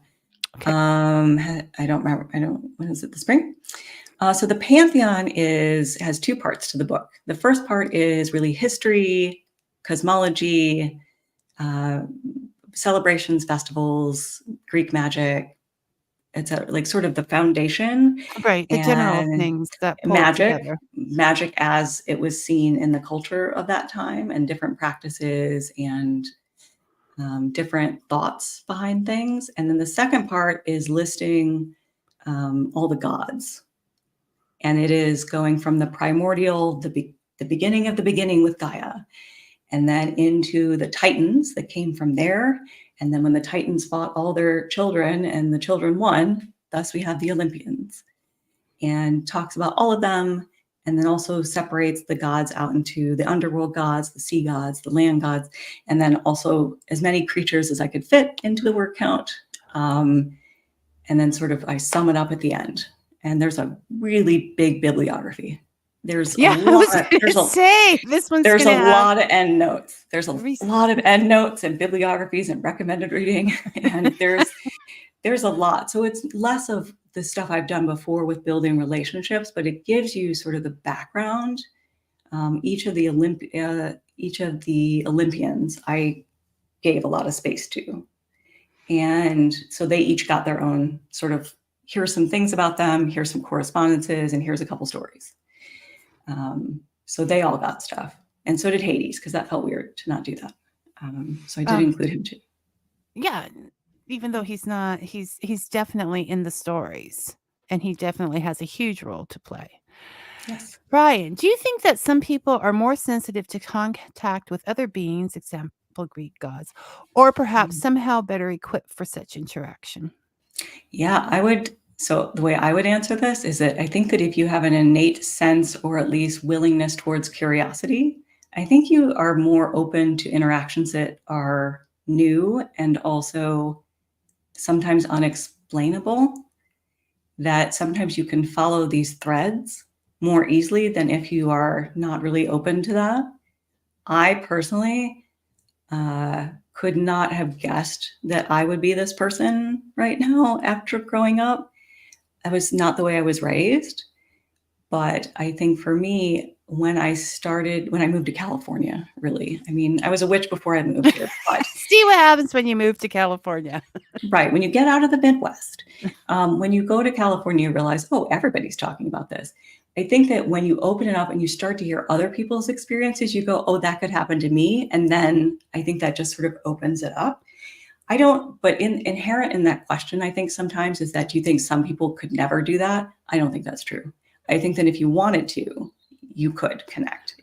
Okay. I don't remember. When is it? The spring? So the pantheon has two parts to the book. The first part is really history, cosmology, celebrations, festivals, Greek magic. It's like sort of the foundation, right? The general things that pull together. Magic as it was seen in the culture of that time, and different practices and different thoughts behind things. And then the second part is listing all the gods. And it is going from the primordial, the beginning of the beginning with Gaia, and then into the Titans that came from there. And then when the Titans fought all their children and the children won, thus we have the Olympians, and talks about all of them. And then also separates the gods out into the underworld gods, the sea gods, the land gods, and then also as many creatures as I could fit into the word count. And then sort of I sum it up at the end. And there's a really big bibliography. There's a lot of end notes. There's a lot of end notes and bibliographies and recommended reading. And there's a lot. So it's less of the stuff I've done before with building relationships, but it gives you sort of the background. Each of the Olympians I gave a lot of space to. And so they each got their own sort of, here's some things about them, here's some correspondences, and here's a couple stories. So they all got stuff. And so did Hades, because that felt weird to not do that. So I did include him too. Yeah, even though he's not, he's definitely in the stories, and he definitely has a huge role to play. Yes. Brian, do you think that some people are more sensitive to contact with other beings, example Greek gods, or perhaps somehow better equipped for such interaction? Yeah, I would. So the way I would answer this is that I think that if you have an innate sense or at least willingness towards curiosity, I think you are more open to interactions that are new and also sometimes unexplainable, that sometimes you can follow these threads more easily than if you are not really open to that. I personally could not have guessed that I would be this person right now after growing up. That was not the way I was raised. But I think for me, when I moved to California, really, I mean, I was a witch before I moved here. But see what happens when you move to California. Right. When you get out of the Midwest, when you go to California, you realize, oh, everybody's talking about this. I think that when you open it up and you start to hear other people's experiences, you go, oh, that could happen to me. And then I think that just sort of opens it up. But inherent in that question, I think sometimes is that you think some people could never do that. I don't think that's true. I think that if you wanted to, you could connect.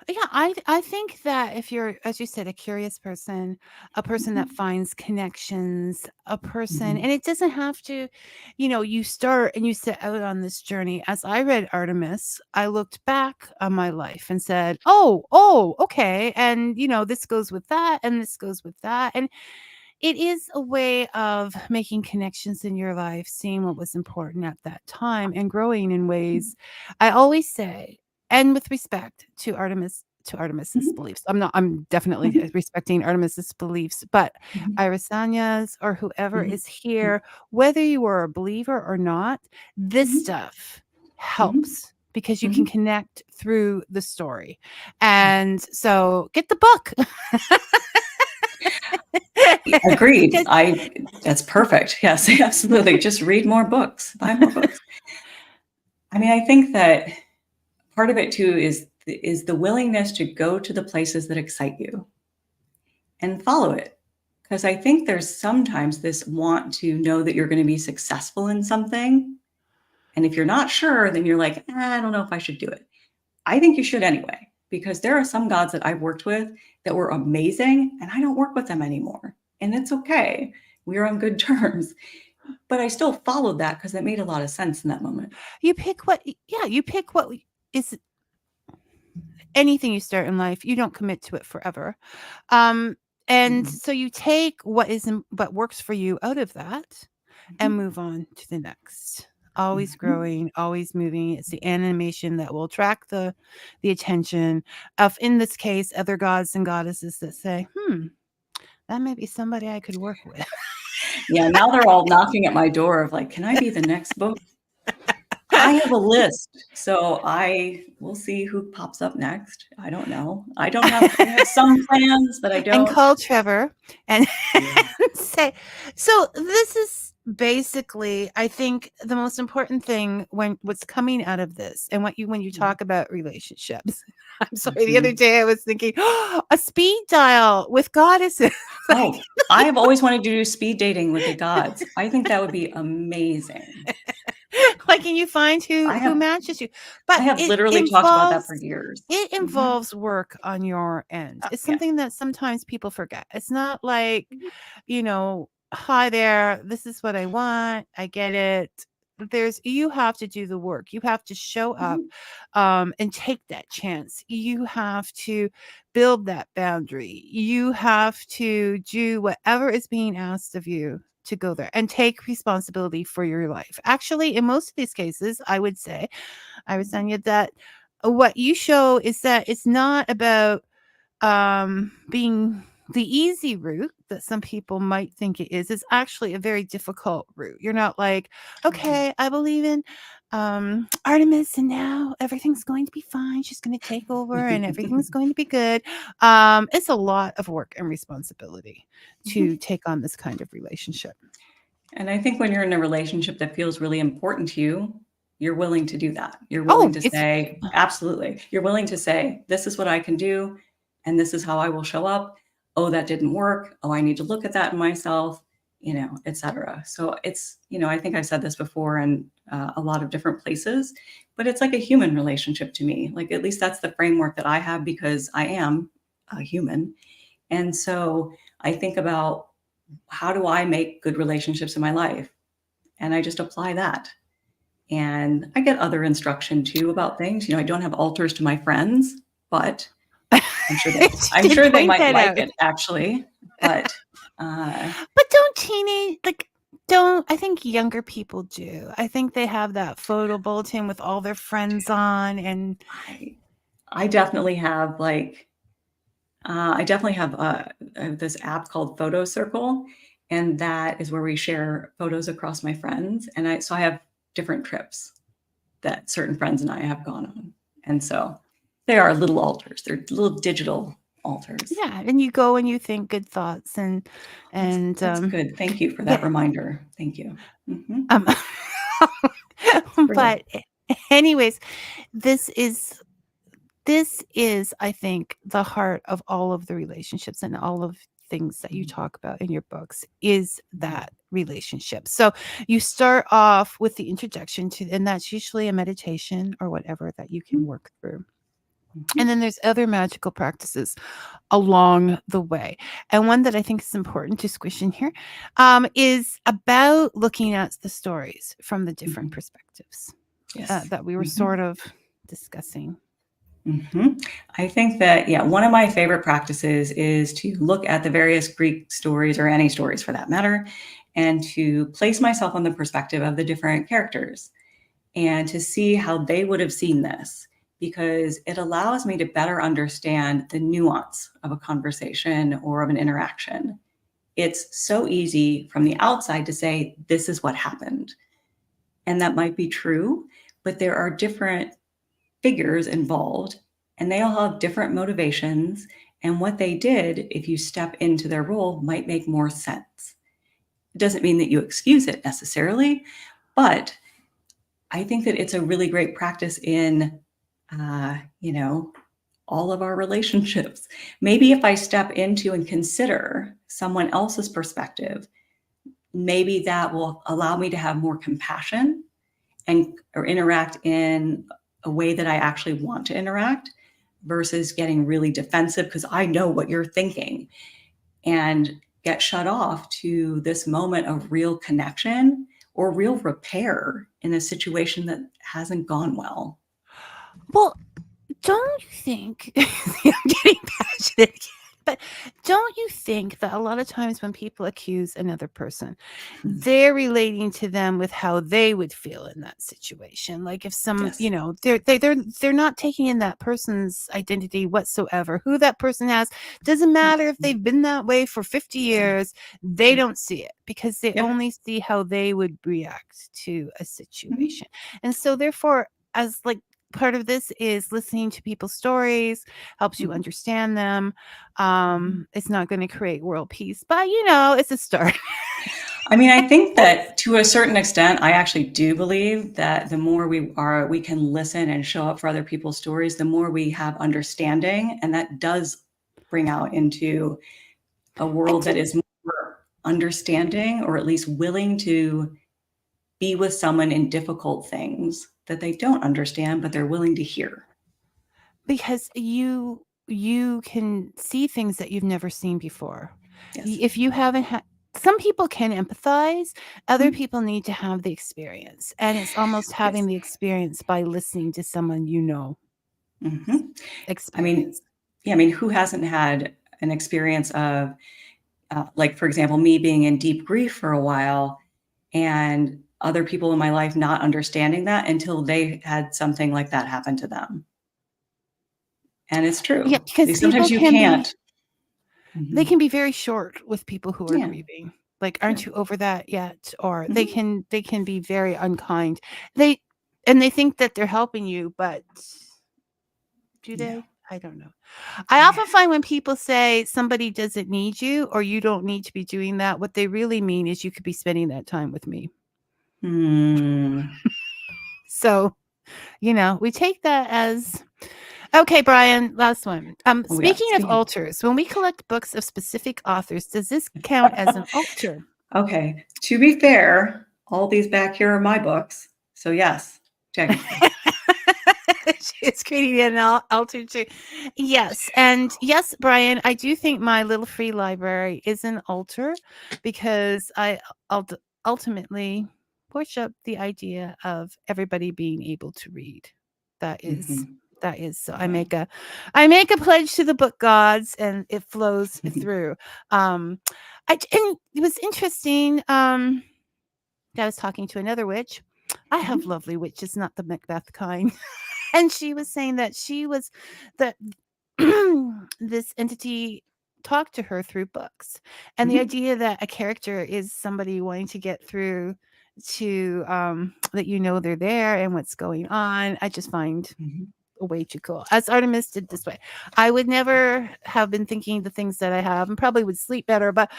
Yeah, I think that if you're, as you said, a curious person, a person that finds connections, a person, and it doesn't have to, you start and you set out on this journey. As I read Artemis, I looked back on my life and said, oh, okay. And, this goes with that, and this goes with that. And it is a way of making connections in your life, seeing what was important at that time, and growing in ways. I always say, and with respect to Artemis's beliefs, I'm definitely respecting Artemis's beliefs, but Irisanya's or whoever is here, whether you are a believer or not, this stuff helps because you can connect through the story. And so get the book. Agreed. That's perfect. Yes, absolutely. Just read more books, buy more books. I mean, I think that part of it too is the willingness to go to the places that excite you and follow it. Because I think there's sometimes this want to know that you're going to be successful in something. And if you're not sure, then you're like, I don't know if I should do it. I think you should anyway, because there are some gods that I've worked with that were amazing, and I don't work with them anymore. And it's okay. We're on good terms. But I still followed that because it made a lot of sense in that moment. You pick what is anything you start in life, you don't commit to it forever. And so you take what works for you out of that and move on to the next. Always growing, always moving. It's the animation that will attract the attention of, in this case, other gods and goddesses that say, that may be somebody I could work with. Yeah, now they're all knocking at my door of like, can I be the next book? I have a list, so we'll see who pops up next. I don't know. I have some plans, but I don't. And call Trevor and say, so this is basically, I think, the most important thing what's coming out of this, and when you talk about relationships. I'm sorry, the other day I was thinking, a speed dial with goddesses. Oh, I have always wanted to do speed dating with the gods. I think that would be amazing. Like, can you find who matches you? But I have literally talked about that for years. It involves work on your end. It's something that sometimes people forget. It's not like, hi there, this is what I want. I get it. You have to do the work. You have to show up and take that chance. You have to build that boundary. You have to do whatever is being asked of you to go there and take responsibility for your life. Actually, in most of these cases, I would say, Irisanya, that what you show is that it's not about being the easy route that some people might think it is. It's actually a very difficult route. You're not like, okay, I believe in Artemis, and now everything's going to be fine. She's going to take over and everything's going to be good. It's a lot of work and responsibility to take on this kind of relationship. And I think when you're in a relationship that feels really important to you, you're willing to do that. You're willing to say, absolutely. You're willing to say, this is what I can do, and this is how I will show up. Oh, that didn't work. Oh, I need to look at that in myself, et cetera. So it's, I think I've said this before in a lot of different places, but it's like a human relationship to me. Like, at least that's the framework that I have, because I am a human. And so I think about, how do I make good relationships in my life? And I just apply that. And I get other instruction too about things. I don't have altars to my friends, but I'm sure they might like it, actually. But don't I think younger people do. I think they have that photo bulletin with all their friends on, and I definitely have this app called Photo Circle, and that is where we share photos across my friends. And I have different trips that certain friends and I have gone on. And so they are little altars. They're little digital altars. Yeah. And you go and you think good thoughts and that's good. Thank you for that reminder. Thank you. But anyways, this is, I think, the heart of all of the relationships and all of things that you talk about in your books, is that relationship. So you start off with the introduction to, and that's usually a meditation or whatever that you can work through. And then there's other magical practices along the way. And one that I think is important to squish in here is about looking at the stories from the different perspectives that we were sort of discussing. I think that, one of my favorite practices is to look at the various Greek stories, or any stories for that matter, and to place myself on the perspective of the different characters and to see how they would have seen this, because it allows me to better understand the nuance of a conversation or of an interaction. It's so easy from the outside to say, this is what happened. And that might be true, but there are different figures involved, and they all have different motivations. And what they did, if you step into their role, might make more sense. It doesn't mean that you excuse it necessarily, but I think that it's a really great practice in, all of our relationships. Maybe if I step into and consider someone else's perspective, maybe that will allow me to have more compassion or interact in a way that I actually want to interact versus getting really defensive because I know what you're thinking, and get shut off to this moment of real connection or real repair in a situation that hasn't gone well. Well, don't you think I'm getting passionate again, but don't you think that a lot of times when people accuse another person, they're relating to them with how they would feel in that situation? Like if some, Yes. they're not taking in that person's identity whatsoever. Who that person has doesn't matter if they've been that way for 50 years. They don't see it because they only see how they would react to a situation. And so therefore, as like part of this is listening to people's stories helps you understand them. It's not going to create world peace, but it's a start. I mean, I think that to a certain extent, I actually do believe that the more we can listen and show up for other people's stories, the more we have understanding, and that does bring out into a world that is more understanding, or at least willing to be with someone in difficult things that they don't understand, but they're willing to hear. Because you can see things that you've never seen before. Yes. If you haven't had, some people can empathize, other people need to have the experience, and it's almost having the experience by listening to someone experience. I mean, who hasn't had an experience of like, for example, me being in deep grief for a while and other people in my life not understanding that until they had something like that happen to them. And it's true. Yeah, because sometimes you can't. They can be very short with people who are grieving. Like, aren't you over that yet? Or they can be very unkind. They think that they're helping you, but do they? No. I don't know. I often find when people say somebody doesn't need you or you don't need to be doing that, what they really mean is you could be spending that time with me. So, we take that as okay, Brian, last one. Speaking of altars, when we collect books of specific authors, does this count as an altar? Okay. To be fair, all these back here are my books. So yes, technically. It's creating an altar too. Yes. And yes, Brian, I do think my little free library is an altar because I ultimately worship the idea of everybody being able to read. That is so I make a pledge to the book gods and it flows through. And it was interesting. I was talking to another witch. I have lovely witches, not the Macbeth kind. And she was saying that she was that this entity talked to her through books, and the idea that a character is somebody wanting to get through to that they're there and what's going on, I just find way too cool. As Artemis did this way, I would never have been thinking the things that I have, and probably would sleep better. But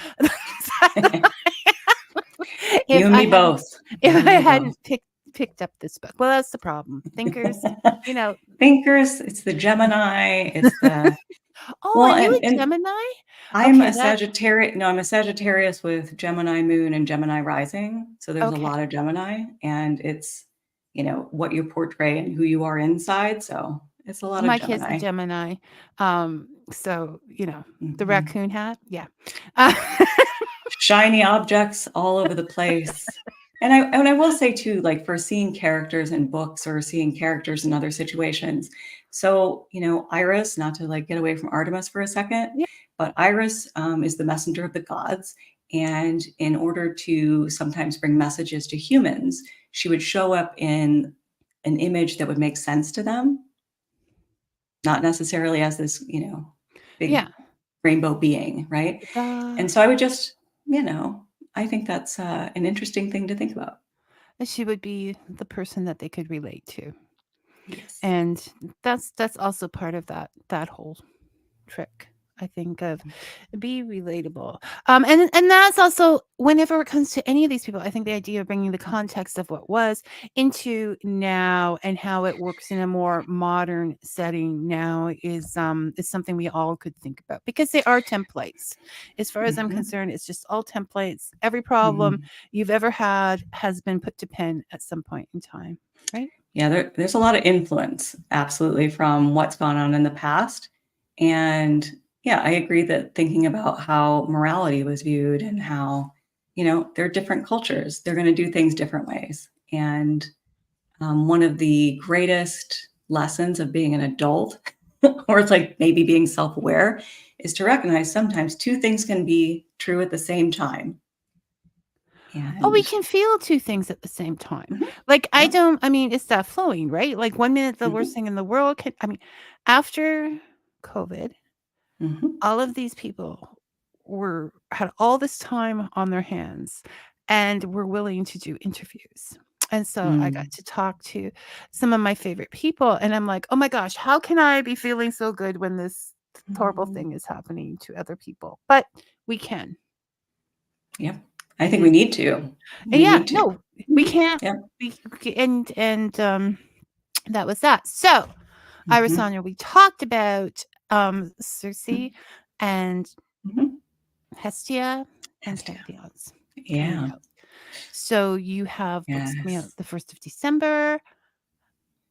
you and me both. If I hadn't picked up this book, well, that's the problem. Thinkers, thinkers. It's the Gemini. It's the. Are you a Gemini? I'm a Sagittarius. No, I'm a Sagittarius with Gemini moon and Gemini rising. So there's a lot of Gemini, and it's what you portray and who you are inside. So it's a lot of Gemini. My kid's a Gemini. So the raccoon hat. Yeah. Shiny objects all over the place. And I will say too, like for seeing characters in books or seeing characters in other situations. So, Iris, not to like get away from Artemis for a second, but Iris is the messenger of the gods. And in order to sometimes bring messages to humans, she would show up in an image that would make sense to them. Not necessarily as this, big rainbow being, right? And so I would just, I think that's an interesting thing to think about. She would be the person that they could relate to. Yes. And that's also part of that whole trick, I think, of be relatable. And that's also whenever it comes to any of these people, I think the idea of bringing the context of what was into now and how it works in a more modern setting now is something we all could think about because they are templates. As far as I'm concerned, it's just all templates. Every problem you've ever had has been put to pen at some point in time, right? Yeah, there's a lot of influence, absolutely, from what's gone on in the past. And yeah, I agree that thinking about how morality was viewed and how, they're different cultures, they're going to do things different ways. And one of the greatest lessons of being an adult, or it's like maybe being self-aware, is to recognize sometimes two things can be true at the same time. Oh, we And can feel two things at the same time. Mhm. Like, Yep. it's that flowing, right? Like 1 minute the worst Mhm. thing in the world after COVID, Mhm. all of these people had all this time on their hands and were willing to do interviews. And so I got Mm. to talk to some of my favorite people, and I'm like, "Oh my gosh, how can I be feeling so good when this horrible Mm. thing is happening to other people?" But we can. Yep. I It think we is. need to. And We yeah, need to. no, we can't. Yep. And that was that. So, Mhm. Irisanya, we talked about Circe and Mhm. Hestia and Hestia. Pantheons coming Yeah. out. So you have books coming out Yes. the 1st of December.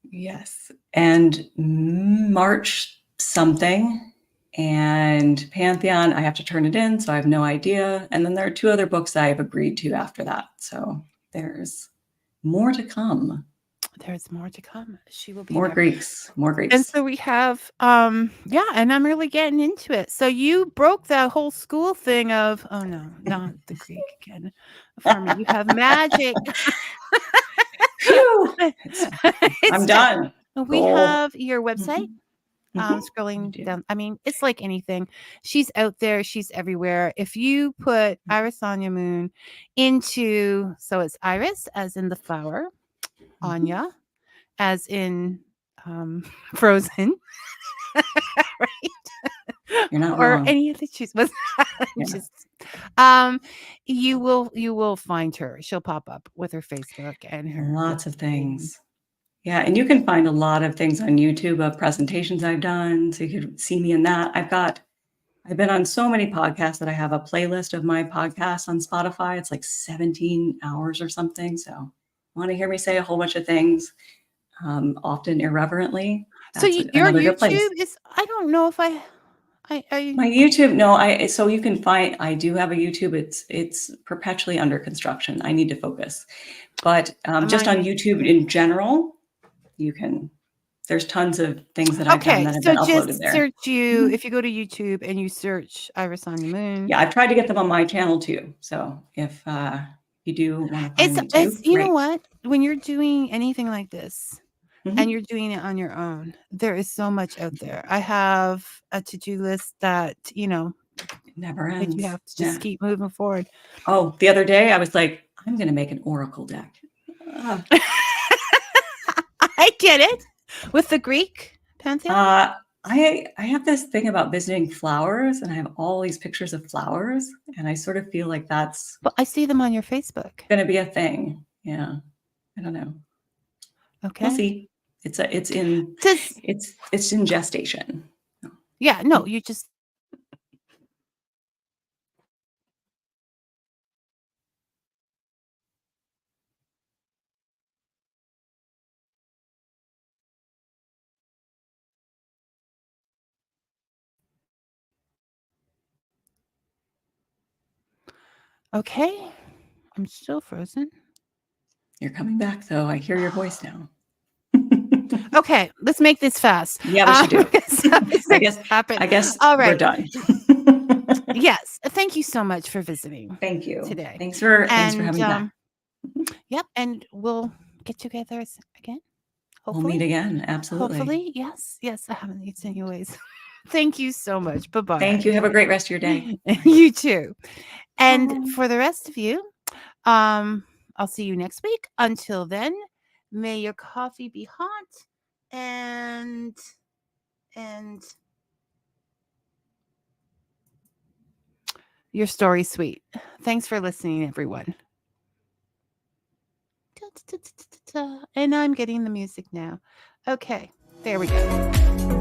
Yes. And March something. And Pantheon, I have to turn it in, so I have no idea. And then there are 2 other books I have agreed to after that. So there's more to come. There's more to come. She will be More there. Greeks. More And Greeks. so we have, and I'm really getting into it. So you broke that whole school thing of, oh no, not the Greek again. For me, you have magic. Phew. I'm It's done. we Goal. have your website. Mhm. Mhm. We Scrolling do. down. It's like anything. She's out there. She's everywhere. If you put Irisanya Moon into, so it's Iris as in the flower, Mhm. Anya as in Frozen, right? You're not Or wrong. any of the choose. Yeah. Just you will find her. She'll pop up with her Facebook and her Lots of website. things. Yeah, and you can find a lot of things on YouTube of presentations I've done, so you could see me in that. I've been on so many podcasts that I have a playlist of my podcasts on Spotify. It's like 17 hours or something. So want to hear me say a whole bunch of things, often irreverently. So That's your another good place. YouTube is, I don't know if I My YouTube, no, so you can find, I do have a YouTube. It's perpetually under construction. I need to focus. But just on YouTube in general, there's tons of things that I've done Okay, that have so been uploaded just there. search if you go to YouTube and you search Irisanya Moon. Yeah, I've tried to get them on my channel too. So if you do want to find me too, It's you know great. what? When you're doing anything like this and Mhm. you're doing it on your own, there is so much out there. I have a to-do list that, It never that you ends. have to just Yeah. keep moving forward. Oh, the other day I was like, I'm going to make an oracle deck. I get it. With the Greek pantheon? I have this thing about visiting flowers, and I have all these pictures of flowers, and I sort of feel like that's Well, I see them on your Facebook. going to be a thing. Yeah, I don't know. Okay. We'll see. It's in gestation. Yeah, no, you just okay. I'm still frozen. You're coming back, though. I hear your voice now. Okay, let's make this fast. Yeah, we should do. I guess All right. We're done. Yes. Thank you so much for visiting. Thank you Today. Thanks for having me back. Yep, and we'll get together again. Hopefully. We'll meet again. Absolutely. Hopefully, yes. I haven't eaten anyways. Thank you so much. Bye-bye. Thank you. Have a great rest of your day. You too. And Bye. for the rest of you, I'll see you next week. Until then, may your coffee be hot and your story sweet. Thanks for listening, everyone. And I'm getting the music now. Okay, there we go.